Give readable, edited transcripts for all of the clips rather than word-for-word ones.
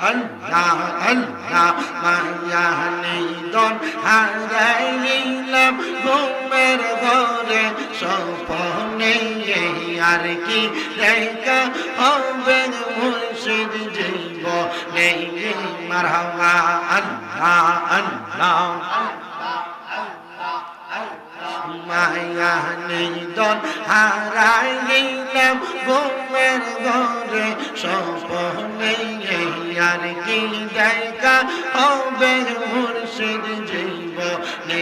আল্লাহ আল্লাহ মায়া নিদন হারাইলাম ঘুমের ঘরে স্বপ্নে আর কি দেখা হবে মুর্শিদ জীবনে মারহাবা আল্লাহ আল্লাহ মায়া নিদন হারাইলাম ঘুমের ঘরে স্বপ্নে আর কি দেখা হবে মুর্শিদ জীবনে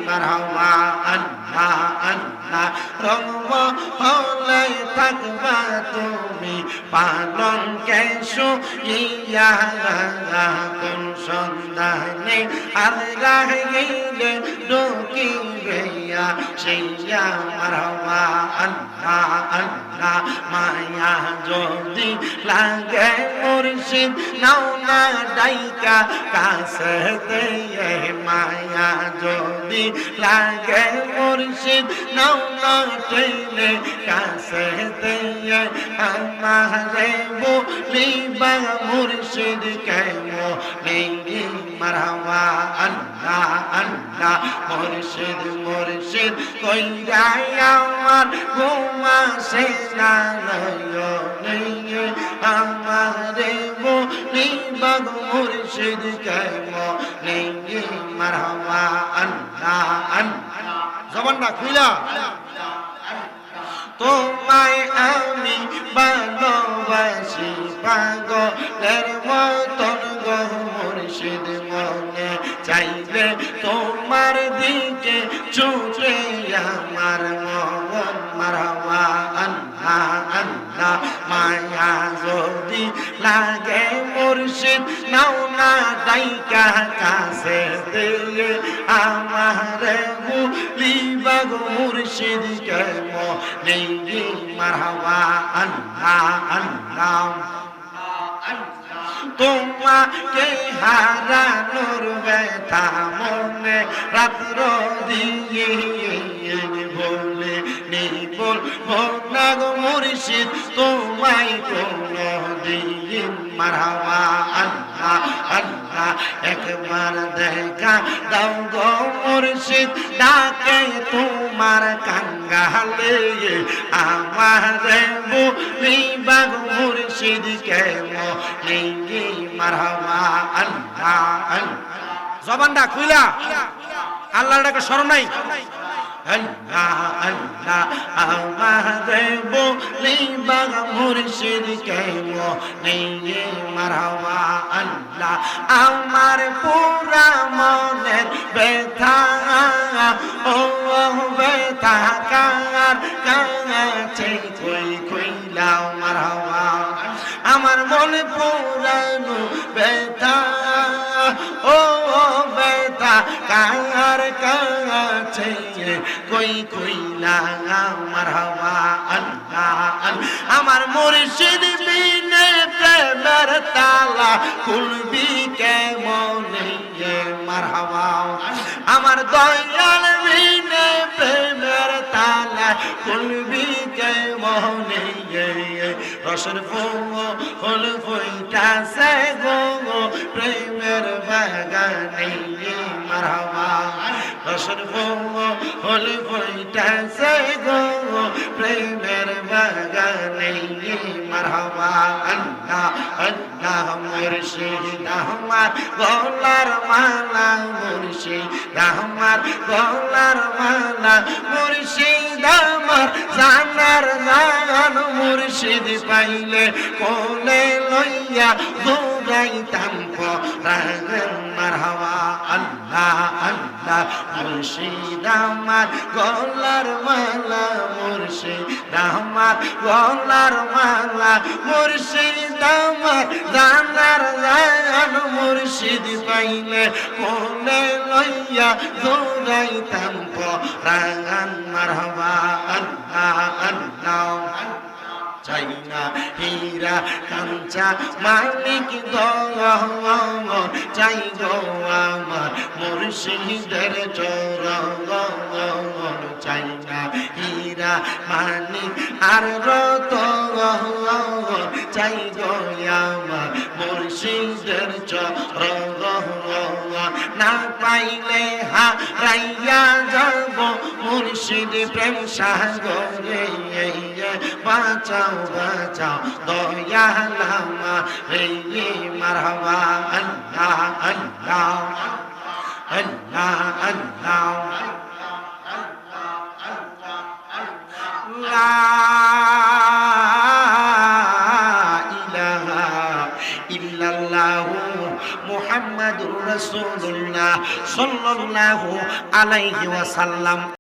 মারহাবা আল্লাহ আল্লাহ রব হলে থাকবা তুমি পালন কেশু ইয়া কোন সন্ধানে আল্লাহ গেলে ঢুকিবে সেইয়া মারহাবা আল্লাহ আল্লাহ মায়া যদি লাগে মুর্শিদ নাও না ডাইকা কাছে দিয়ে মায়া যদি লাগে মুর্শিদ নাও না টেনে কাছে দিয়ে আমারে বলিবা মুর্শিদ কেমনে মারহাবা আল্লাহ আল্লাহ মুর্শিদ মুর্শিদ কইরা আমার ঘুমাসে না নয়নে আমারে বলিবা মুর্শিদ কেমনে মারহাবা আল্লাহ আল্লাহ জবানটা খুইলা তোমায় আমি ভালোবাসি পাগলের মতন গো মুর্শিদ মনে চাইলে তোমার দিকে ছুটে আমার মন মারহাবা আল্লাহ আল্লাহ মায়া যদি লাগে মুর্শিদ নাও না ডাইকা কাছে দিয়ে আমারে বলিবা গো মুর্শিদ কেমনে মারহাবা আল্লাহ আল্লাহ তোমাকে হারানোর ব্যথা মনে রাত্র দিয়ে বলে নিবল না গো মুর্শিদ তোমায় কোনো দিন মারহাবা আল্লাহ আল্লাহ একবার দেখা দাও গো মুর্শিদ ডাকে তোমার কাঙ্গালে আমারে বলিবা গো মুর্শিদ কেমনে মারহাবা আল্লাহ আল্লাহ জবানটা খুইলা আল্লাহর ডাকে শরম নাই আল্লাহ আল্লাহ আমারে বলিবা মুর্শিদ কেমনে মারহাবা আল্লাহ আমার পুরা মনের ব্যথা ও ব্যথা কার কাছে কইলাও মারহাবা আমার মনে পুরানো ব্যথা ও ব্যথা কার কাছে কইলা মারহাবা আল্লাহ আমার মুর্শিদ বিনে প্রেমের তালা খুলবি কেমনে মারহাবা আমার দয়াল বিনে প্রেমের তালা খুলবি কেমনে রসের ফুল ফুইটাছে গো প্রেমের বাগানে মারহাবা রসের ফুল ফুইটাছে গো প্রেমের বাগানে মারহাবা আল্লাহ আল্লাহ মুর্শিদ আমার গলার মালা মুর্শিদ আমার গলার মালা মুর্শিদ আমার জানার জান মুর্শিদ পাইলে কোলে লইয়া দৌড়াইতাম পরাণ মারহাবা আল্লাহ আল্লাহ মুর্শিদ আমার গলার মালা মুর্শিদ আমার গলার মালা মুর্শিদ আমার জানার জান মুর্শিদ পাইলে কোলে লইয়া দৌড়াইতাম পরাণ মারহাবা আল্লাহ আল্লাহ চাইনা হীরা কাঞ্চা মালিক দয়ামন চাই গো আমার মুর্শিদের চরণ চাইনা হীরা না মানি আর রত চাই গো আমার মুর্শিদের চরণ না পাইলে হারাইয়া যাব মুর্শিদ প্রেম সাগরে বাঁচাও বাঁচাও দয়াল আমার রে মারহাবা আল্লাহ আল্লাহ আল্লাহ আল্লাহ লা ইলাহা ইল্লাল্লাহু মুহাম্মাদুর রাসূলুল্লাহ সাল্লাল্লাহু আলাইহি ওয়াসাল্লাম।